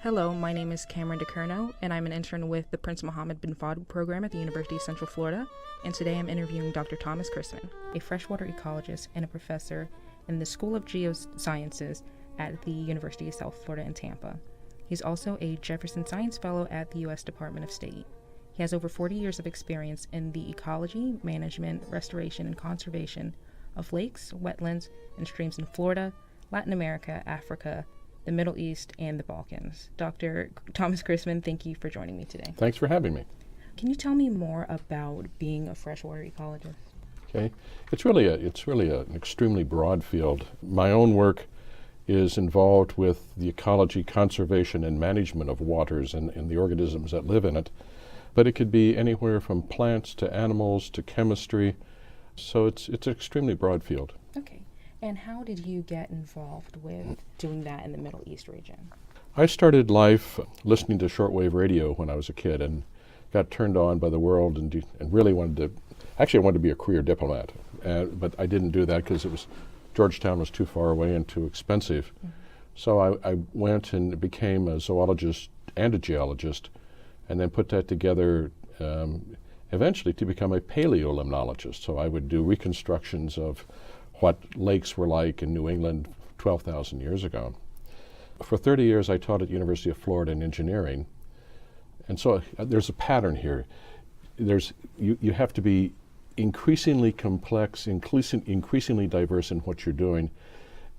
Hello, my name is Cameron DeCurno, and I'm an intern with the Prince Mohammad bin Fahd program at the University of Central Florida, and today I'm interviewing Dr. Thomas Crisman, a freshwater ecologist and a professor in the School of Geosciences at the University of South Florida in Tampa. He's also a Jefferson Science Fellow at the U.S. Department of State. He has over 40 years of experience in the ecology, management, restoration, and conservation of lakes, wetlands, and streams in Florida, Latin America, Africa, the Middle East, and the Balkans. Dr. Thomas Crisman, thank you for joining me today. Thanks for having me. Can you tell me more about being a freshwater ecologist? Okay, it's really an extremely broad field. My own work is involved with the ecology, conservation, and management of waters and the organisms that live in it. But it could be anywhere from plants to animals to chemistry. So it's an extremely broad field. Okay. And how did you get involved with doing that in the Middle East region? I started life listening to shortwave radio when I was a kid and got turned on by the world and really wanted to be a career diplomat. But I didn't do that because Georgetown was too far away and too expensive. Mm-hmm. So I went and became a zoologist and a geologist, and then put that together eventually to become a paleolimnologist. So I would do reconstructions of what lakes were like in New England 12,000 years ago. For 30 years I taught at the University of Florida in engineering, and so there's a pattern here. You have to be increasingly complex, increasingly diverse in what you're doing.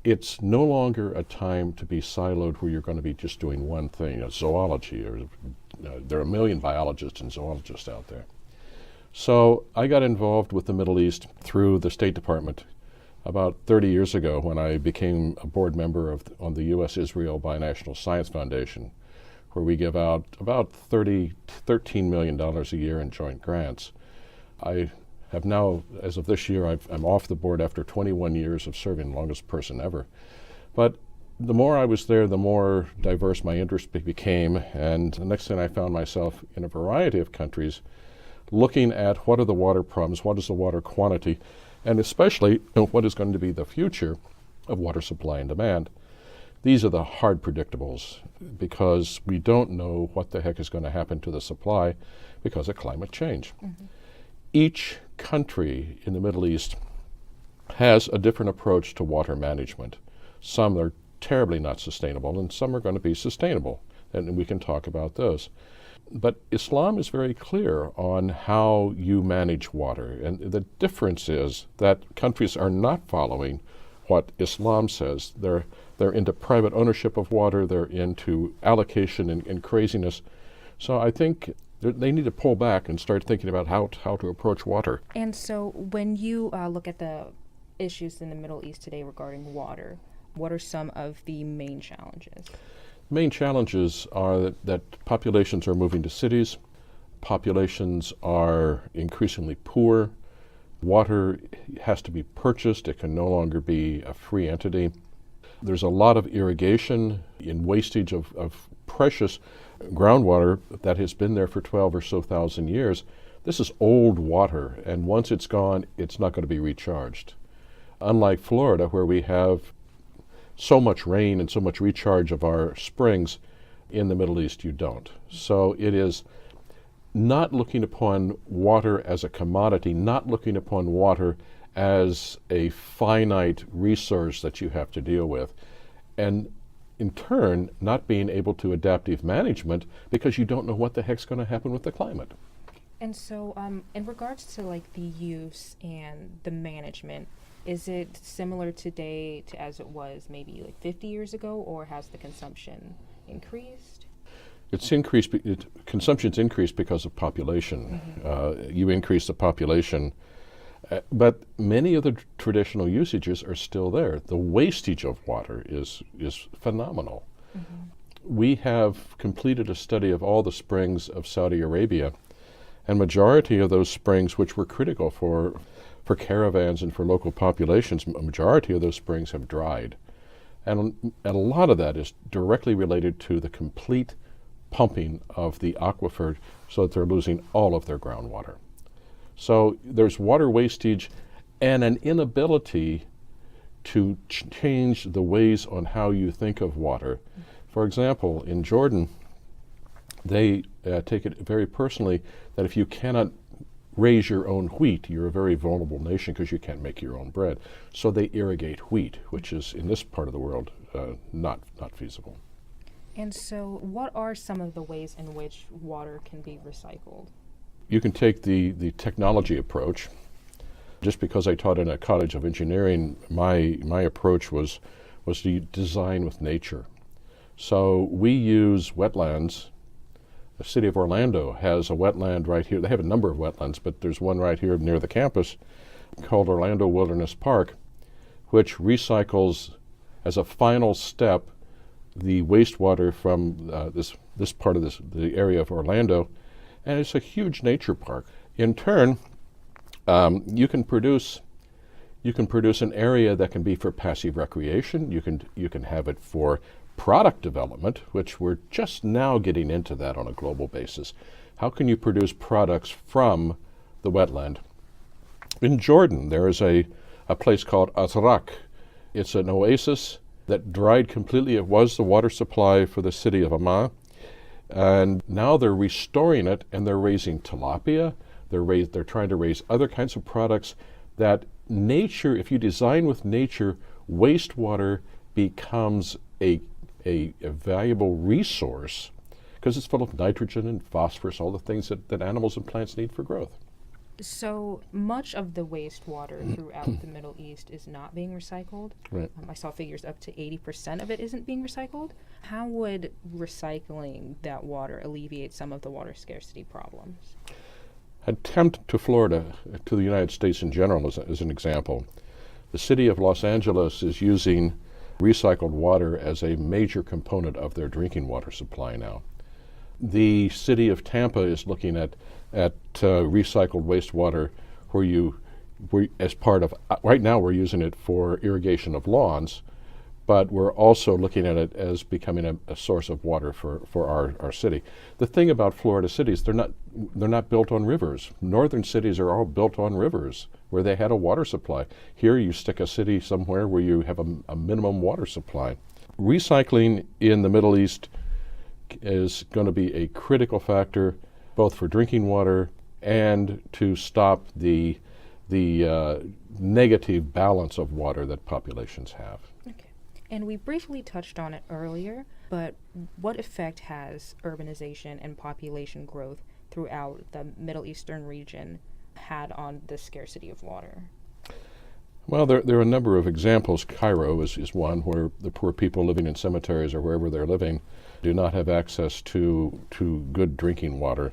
It's no longer a time to be siloed where you're going to be just doing one thing, zoology, or there are a million biologists and zoologists out there. So I got involved with the Middle East through the State Department about 30 years ago when I became a board member on the U.S.-Israel Binational Science Foundation, where we give out about $13 million a year in joint grants. I have now, as of this year, I'm off the board after 21 years of serving, longest person ever. But the more I was there, the more diverse my interest became, and the next thing I found myself in a variety of countries looking at what are the water problems, what is the water quantity, and especially what is going to be the future of water supply and demand. These are the hard predictables because we don't know what the heck is going to happen to the supply because of climate change. Mm-hmm. Each country in the Middle East has a different approach to water management. Some are terribly not sustainable, and some are going to be sustainable, and we can talk about those. But Islam is very clear on how you manage water, and the difference is that countries are not following what Islam says. They're into private ownership of water, they're into allocation and craziness. So I think they need to pull back and start thinking about how to approach water. And so when you look at the issues in the Middle East today regarding water, what are some of the main challenges? Main challenges are that populations are moving to cities, populations are increasingly poor, water has to be purchased, it can no longer be a free entity. There's a lot of irrigation in wastage of precious groundwater that has been there for 12 or so thousand years. This is old water, and once it's gone, it's not going to be recharged. Unlike Florida, where we have so much rain and so much recharge of our springs, in the Middle East you don't. So it is not looking upon water as a commodity, not looking upon water as a finite resource that you have to deal with, and in turn not being able to adaptive management because you don't know what the heck's going to happen with the climate. And so in regards to like the use and the management, is it similar today to as it was maybe like 50 years ago, or has the consumption increased? It's increased. Consumption's increased because of population. Mm-hmm. You increase the population, but many of the traditional usages are still there. The wastage of water is phenomenal. Mm-hmm. We have completed a study of all the springs of Saudi Arabia, and majority of those springs, which were critical for caravans and for local populations, a majority of those springs have dried. And a lot of that is directly related to the complete pumping of the aquifer so that they're losing all of their groundwater. So there's water wastage and an inability to change the ways on how you think of water For example, in Jordan, they take it very personally that if you cannot raise your own wheat, you're a very vulnerable nation because you can't make your own bread. So they irrigate wheat, which is in this part of the world not feasible. And so what are some of the ways in which water can be recycled? You can take the technology approach. Just because I taught in a college of engineering, my approach was to design with nature. So we use wetlands. The city of Orlando has a wetland right here. They have a number of wetlands, but there's one right here near the campus called Orlando Wilderness Park, which recycles as a final step the wastewater from this part of the area of Orlando, and it's a huge nature park. In turn, you can produce an area that can be for passive recreation. You can have it for product development, which we're just now getting into that on a global basis. How can you produce products from the wetland? In Jordan, there is a place called Azraq. It's an oasis that dried completely. It was the water supply for the city of Amman. And now they're restoring it, and they're raising tilapia. They're trying to raise other kinds of products that nature, if you design with nature, wastewater becomes a valuable resource because it's full of nitrogen and phosphorus, all the things that animals and plants need for growth. So much of the wastewater throughout the Middle East is not being recycled. Right. I saw figures up to 80% of it isn't being recycled. How would recycling that water alleviate some of the water scarcity problems? Attempt to Florida, to the United States in general, as an example. The city of Los Angeles is using recycled water as a major component of their drinking water supply now. The city of Tampa is looking at recycled wastewater where as part of, right now we're using it for irrigation of lawns, but we're also looking at it as becoming a source of water for our city. The thing about Florida cities, they're not built on rivers. Northern cities are all built on rivers where they had a water supply. Here you stick a city somewhere where you have a minimum water supply. Recycling in the Middle East is going to be a critical factor both for drinking water and to stop the negative balance of water that populations have. Okay. And we briefly touched on it earlier, but what effect has urbanization and population growth throughout the Middle Eastern region had on the scarcity of water? Well, there are a number of examples. Cairo is one where the poor people living in cemeteries or wherever they're living do not have access to good drinking water.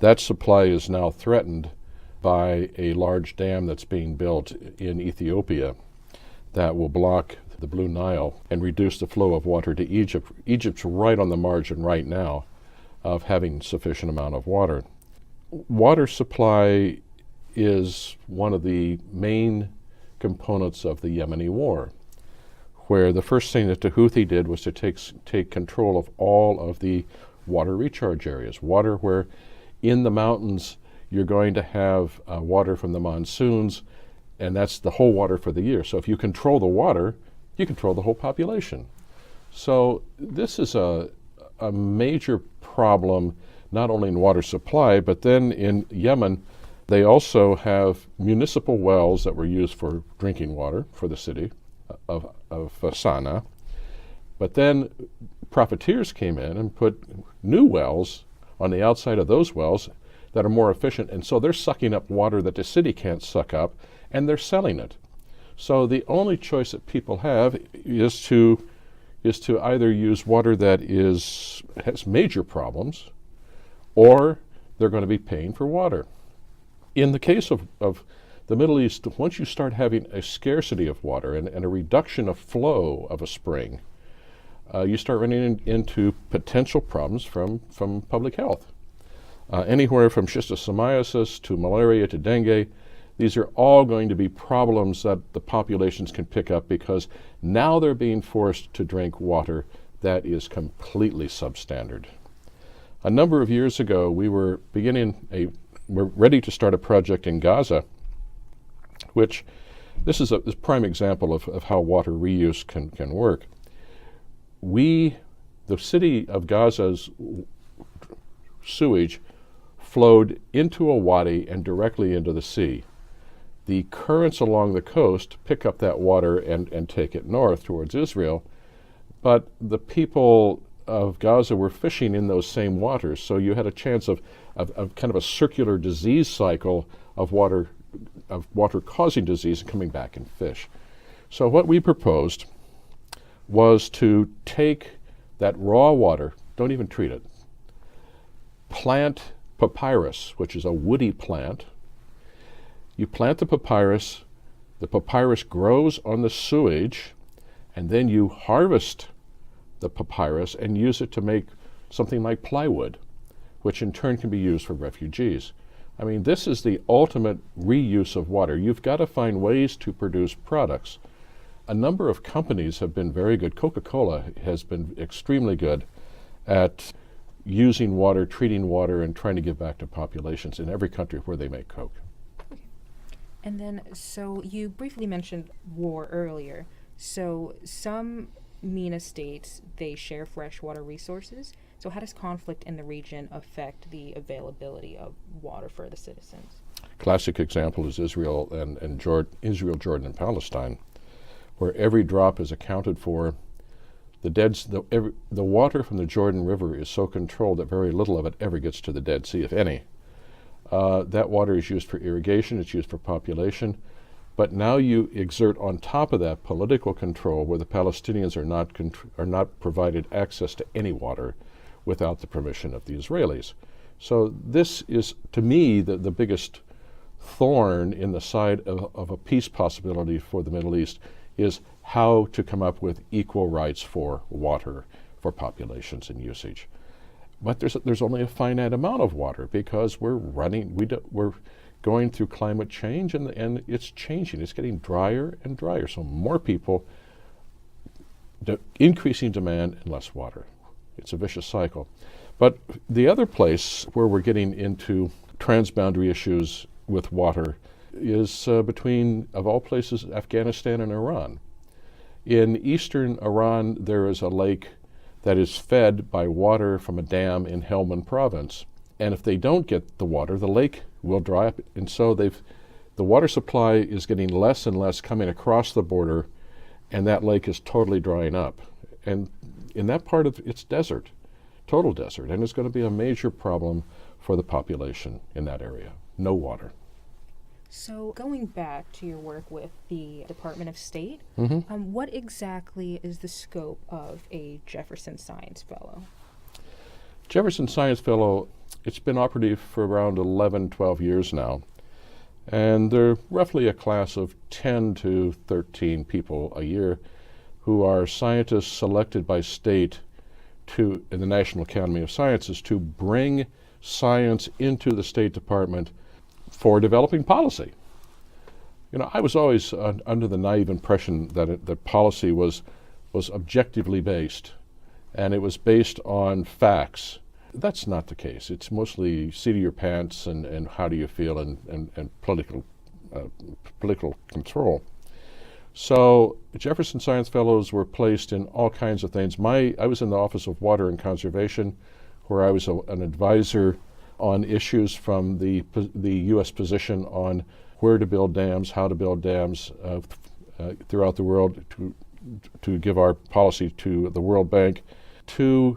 That supply is now threatened by a large dam that's being built in Ethiopia that will block the Blue Nile and reduce the flow of water to Egypt. Egypt's right on the margin right now of having sufficient amount of water. Water supply is one of the main components of the Yemeni war, where the first thing that the Houthi did was to take control of all of the water recharge areas, water where in the mountains you're going to have water from the monsoons, and that's the whole water for the year. So if you control the water, you control the whole population. So this is a major problem, not only in water supply, but then in Yemen, they also have municipal wells that were used for drinking water for the city of Sana'a. But then profiteers came in and put new wells on the outside of those wells that are more efficient, and so they're sucking up water that the city can't suck up, and they're selling it. So the only choice that people have is to either use water that has major problems, or they're going to be paying for water. In the case of the Middle East, once you start having a scarcity of water and a reduction of flow of a spring, you start running into potential problems from public health. Anywhere from schistosomiasis to malaria to dengue, these are all going to be problems that the populations can pick up because now they're being forced to drink water that is completely substandard. A number of years ago, we're ready to start a project in Gaza, which this is a prime example of how water reuse can work. We The city of Gaza's sewage flowed into a wadi and directly into the sea. The currents along the coast pick up that water and take it north towards Israel, but the people of Gaza were fishing in those same waters, so you had a chance of kind of a circular disease cycle of water causing disease and coming back in fish. So what we proposed was to take that raw water, don't even treat it, plant papyrus, which is a woody plant. You plant the papyrus grows on the sewage, and then you harvest the papyrus and use it to make something like plywood, which in turn can be used for refugees. I mean, this is the ultimate reuse of water. You've got to find ways to produce products. A number of companies have been very good. CocaCola has been extremely good at using water, treating water, and trying to give back to populations in every country where they make Coke. Okay. And then, so you briefly mentioned war earlier. So some MENA states, they share freshwater resources. So how does conflict in the region affect the availability of water for the citizens? Classic example is Israel, Jordan, and Palestine, where every drop is accounted for. The water from the Jordan River is so controlled that very little of it ever gets to the Dead Sea, if any. That water is used for irrigation, it's used for population, but now you exert on top of that political control where the Palestinians are not provided access to any water without the permission of the Israelis. So this is, to me, the biggest thorn in the side of a peace possibility for the Middle East is how to come up with equal rights for water for populations and usage. But there's only a finite amount of water because we're going through climate change and it's changing. It's getting drier and drier. So more people, increasing demand and less water. It's a vicious cycle. But the other place where we're getting into transboundary issues with water is between, of all places, Afghanistan and Iran. In eastern Iran, there is a lake that is fed by water from a dam in Helmand province. And if they don't get the water, the lake will dry up. And so the water supply is getting less and less coming across the border, and that lake is totally drying up. And in that part of it's desert, total desert, and it's going to be a major problem for the population in that area. No water. So going back to your work with the Department of State, Mm-hmm. What exactly is the scope of a Jefferson Science Fellow? Jefferson Science Fellow, it's been operative for around 11, 12 years now. And they're roughly a class of 10 to 13 people a year who are scientists selected by state in the National Academy of Sciences to bring science into the State Department for developing policy. You know, I was always under the naive impression that policy was objectively based, and it was based on facts. That's not the case. It's mostly seat of your pants and how do you feel and political control. So Jefferson Science Fellows were placed in all kinds of things. I was in the Office of Water and Conservation, where I was an advisor on issues from the U.S. position on where to build dams, how to build dams throughout the world, to give our policy to the World Bank, to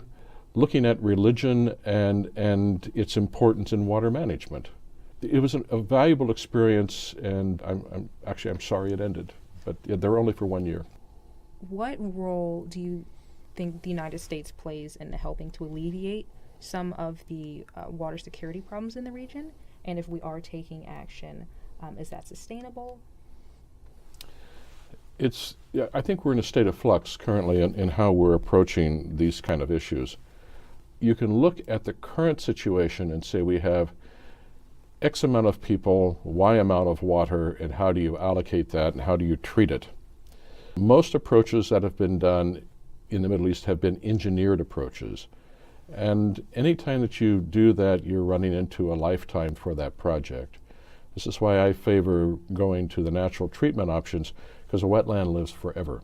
looking at religion and its importance in water management. It was a valuable experience, and I'm sorry it ended, but they were only for 1 year. What role do you think the United States plays in helping to alleviate some of the water security problems in the region? And if we are taking action, is that sustainable? I think we're in a state of flux currently in how we're approaching these kind of issues. You can look at the current situation and say we have X amount of people, Y amount of water, and how do you allocate that and how do you treat it? Most approaches that have been done in the Middle East have been engineered approaches. And anytime that you do that, you're running into a lifetime for that project. This is why I favor going to the natural treatment options, because a wetland lives forever.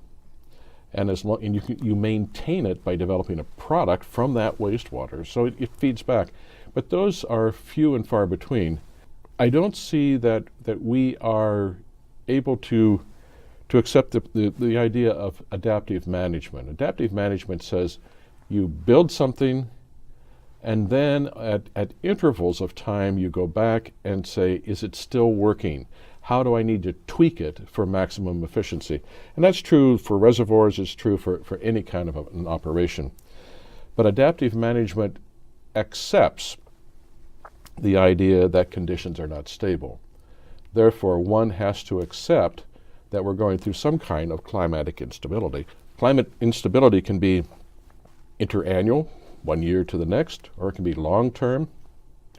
and you maintain it by developing a product from that wastewater, so it feeds back. But those are few and far between. I don't see that we are able to accept the idea of adaptive management. Adaptive management says you build something, and then at intervals of time you go back and say, is it still working? How do I need to tweak it for maximum efficiency? And that's true for reservoirs, it's true for any kind of an operation. But adaptive management accepts the idea that conditions are not stable. Therefore, one has to accept that we're going through some kind of climatic instability. Climate instability can be interannual, 1 year to the next, or it can be long-term.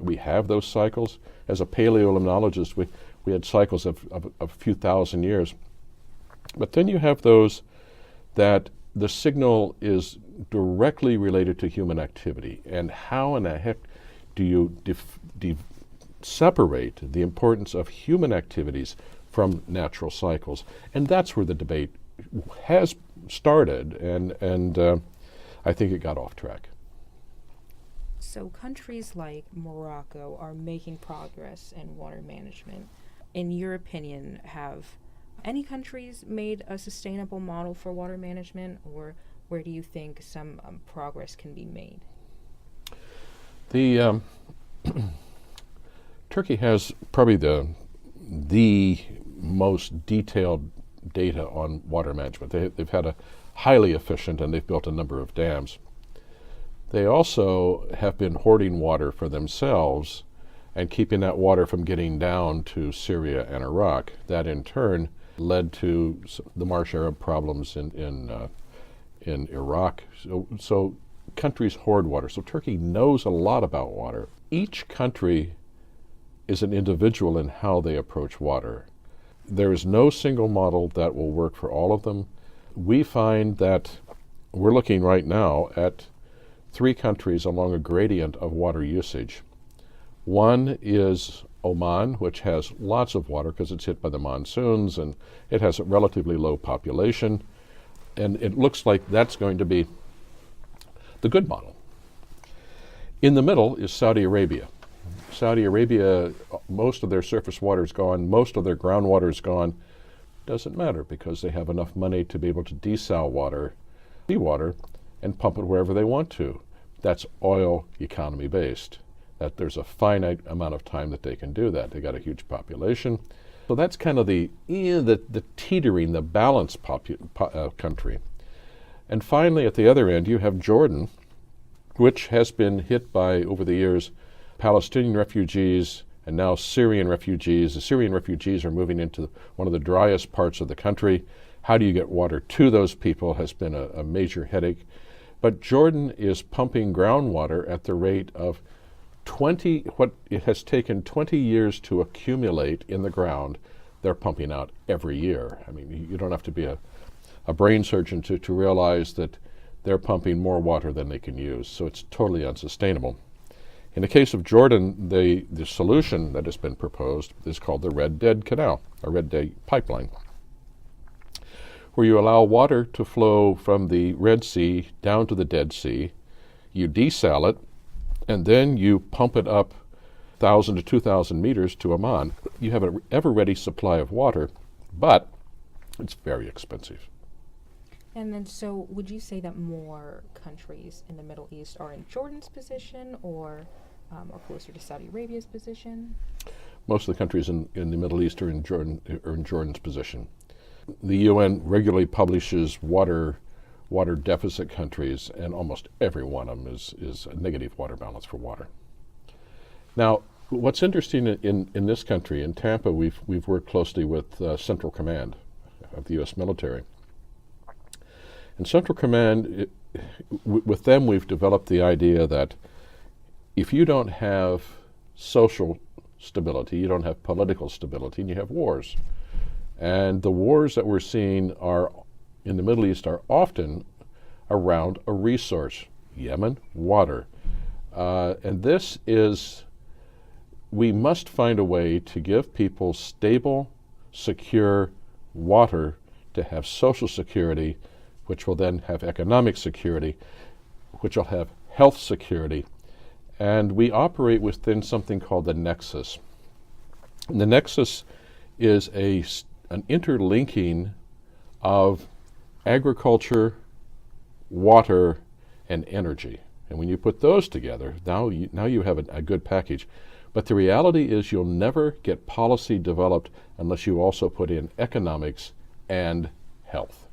We have those cycles. As a paleolimnologist, we had cycles of a few thousand years. But then you have those that the signal is directly related to human activity. And how in the heck do you separate the importance of human activities from natural cycles? And that's where the debate has started, and I think it got off track. So countries like Morocco are making progress in water management. In your opinion, have any countries made a sustainable model for water management, or where do you think some progress can be made? The Turkey has probably the most detailed data on water management. They've had a highly efficient, and they've built a number of dams. They also have been hoarding water for themselves and keeping that water from getting down to Syria and Iraq. That in turn led to the Marsh Arab problems in Iraq. So countries hoard water. So Turkey knows a lot about water. Each country is an individual in how they approach water. There is no single model that will work for all of them. We find that we're looking right now at 3 countries along a gradient of water usage. One is Oman, which has lots of water because it's hit by the monsoons, and it has a relatively low population, and it looks like that's going to be the good model. In the middle is Saudi Arabia. Saudi Arabia, most of their surface water is gone, most of their groundwater is gone. Doesn't matter because they have enough money to be able to desal seawater, and pump it wherever they want to. That's oil economy based. That there's a finite amount of time that they can do that. They got a huge population. So that's kind of the teetering, the balanced country. And finally, at the other end, you have Jordan, which has been hit by, over the years, Palestinian refugees and now Syrian refugees. The Syrian refugees are moving into one of the driest parts of the country. How do you get water to those people has been a major headache. But Jordan is pumping groundwater at the rate of what it has taken 20 years to accumulate in the ground. They're pumping out every year. I mean, you don't have to be a brain surgeon to realize that they're pumping more water than they can use. So it's totally unsustainable. In the case of Jordan, the solution that has been proposed is called the Red Dead Canal, a Red Dead pipeline, where you allow water to flow from the Red Sea down to the Dead Sea. You desal it, and then you pump it up 1,000 to 2,000 meters to Amman. You have an ever-ready supply of water, but it's very expensive. And then, so would you say that more countries in the Middle East are in Jordan's position, or closer to Saudi Arabia's position? Most of the countries in the Middle East are in Jordan's position. The UN regularly publishes water deficit countries, and almost every one of them is a negative water balance for water. Now, what's interesting in this country, in Tampa, we've worked closely with Central Command of the U.S. military. And Central Command, with them, we've developed the idea that if you don't have social stability, you don't have political stability, and you have wars. And the wars that we're seeing in the Middle East are often around a resource, Yemen, water. And this is, we must find a way to give people stable, secure water to have social security, which will then have economic security, which will have health security. And we operate within something called the Nexus. And the Nexus is an interlinking of agriculture, water, and energy. And when you put those together, now you have a good package. But the reality is you'll never get policy developed unless you also put in economics and health.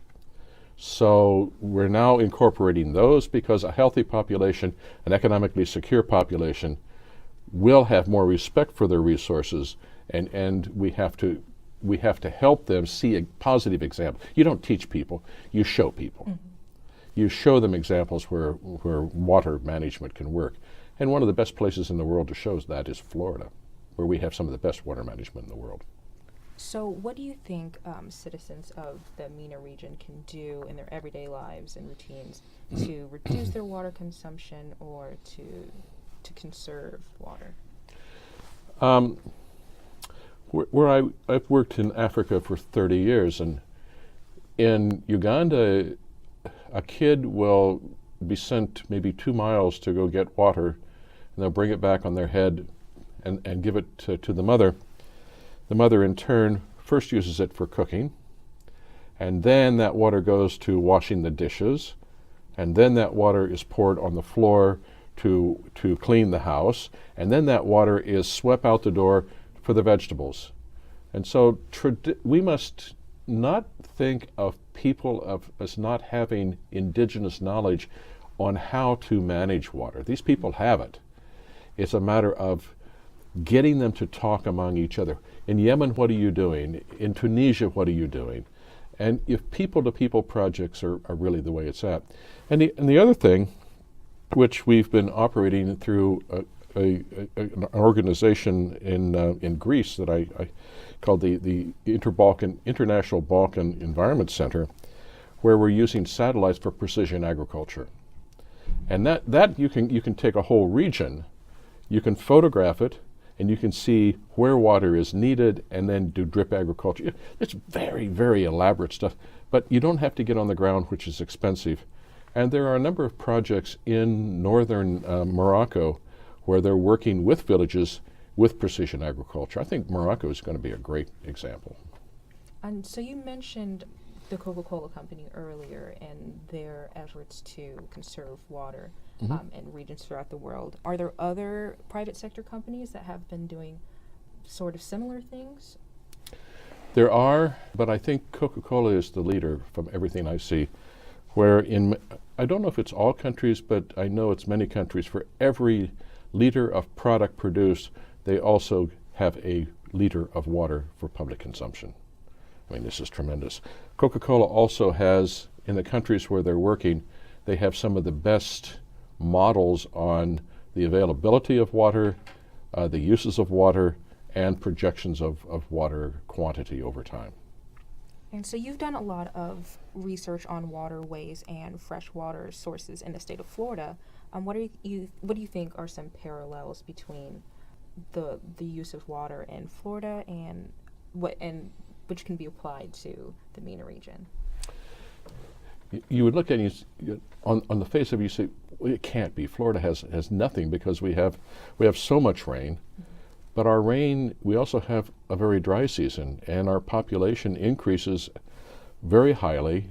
So we're now incorporating those because a healthy population, an economically secure population, will have more respect for their resources, and we have to help them see a positive example. You don't teach people, you show people. Mm-hmm. You show them examples where water management can work. And one of the best places in the world to show that is Florida, where we have some of the best water management in the world. So what do you think citizens of the MENA region can do in their everyday lives and routines to reduce their water consumption or to conserve water? I've worked in Africa for 30 years, and in Uganda, a kid will be sent maybe 2 miles to go get water, and they'll bring it back on their head and give it to the mother. The mother, in turn, first uses it for cooking, and then that water goes to washing the dishes, and then that water is poured on the floor to clean the house, and then that water is swept out the door for the vegetables. And so we must not think of people as not having indigenous knowledge on how to manage water. These people have it. It's a matter of getting them to talk among each other. In Yemen, what are you doing? In Tunisia, what are you doing? And if people-to-people projects are really the way it's at. And the other thing, which we've been operating through an organization in Greece that I called the International Balkan Environment Center, where we're using satellites for precision agriculture. And that you can take a whole region, you can photograph it, and you can see where water is needed and then do drip agriculture. It's very, very elaborate stuff, but you don't have to get on the ground, which is expensive. And there are a number of projects in northern Morocco where they're working with villages with precision agriculture. I think Morocco is going to be a great example. And so you mentioned the Coca-Cola company earlier and their efforts to conserve water in regions throughout the world. Are there other private sector companies that have been doing sort of similar things? There are, but I think Coca-Cola is the leader from everything I see, where I don't know if it's all countries, but I know it's many countries. For every liter of product produced, they also have a liter of water for public consumption. I mean, this is tremendous. Coca-Cola also has, in the countries where they're working, they have some of the best models on the availability of water, the uses of water, and projections of water quantity over time. And so you've done a lot of research on waterways and freshwater sources in the state of Florida. What do you think are some parallels between the use of water in Florida and which can be applied to the MENA region? You would look at it on the face of it, you say, well, it can't be. Florida has nothing because we have so much rain. Mm-hmm. But our rain, we also have a very dry season, and our population increases very highly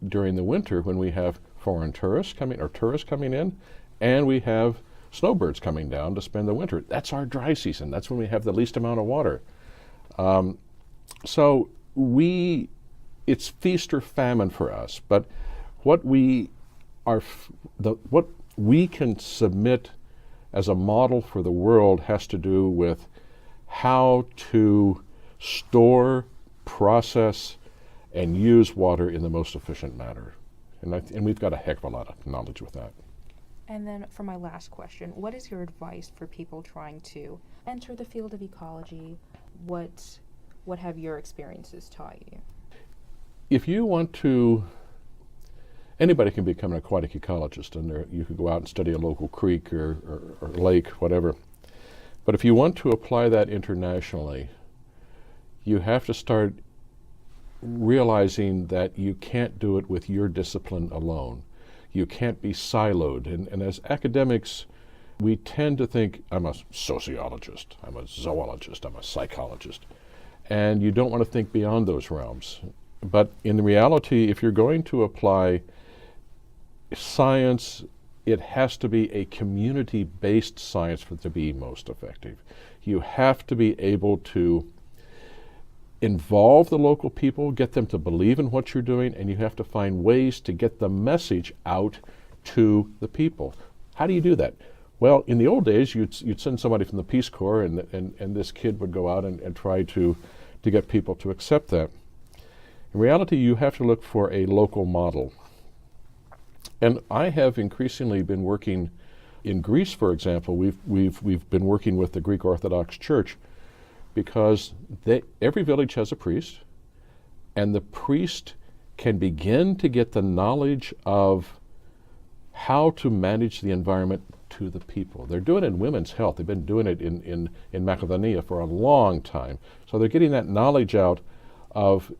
during the winter when we have foreign tourists coming in, and we have snowbirds coming down to spend the winter. That's our dry season. That's when we have the least amount of water. So it's feast or famine for us. But what we can submit as a model for the world has to do with how to store, process, and use water in the most efficient manner. And we've got a heck of a lot of knowledge with that. And then for my last question, what is your advice for people trying to enter the field of ecology? What have your experiences taught you? If you want to, anybody can become an aquatic ecologist, and you could go out and study a local creek or lake, whatever. But if you want to apply that internationally, you have to start realizing that you can't do it with your discipline alone. You can't be siloed. And as academics, we tend to think, I'm a sociologist, I'm a zoologist, I'm a psychologist. And you don't want to think beyond those realms. But in reality, if you're going to apply science, it has to be a community-based science for it to be most effective. You have to be able to involve the local people, get them to believe in what you're doing, and you have to find ways to get the message out to the people. How do you do that? Well, in the old days, you'd send somebody from the Peace Corps, and this kid would go out and try to get people to accept that. In reality, you have to look for a local model. And I have increasingly been working in Greece, for example. We've been working with the Greek Orthodox Church, because every village has a priest, and the priest can begin to get the knowledge of how to manage the environment to the people. They're doing it in women's health. They've been doing it in Macedonia for a long time. So they're getting that knowledge out of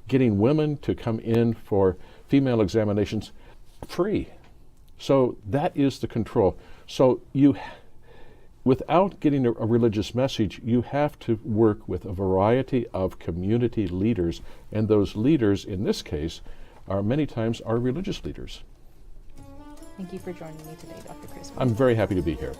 getting women to come in for female examinations free. So that is the control. So without getting a religious message, you have to work with a variety of community leaders, and those leaders, in this case, are many times religious leaders. Thank you for joining me today, Dr. Crisman. I'm very happy to be here.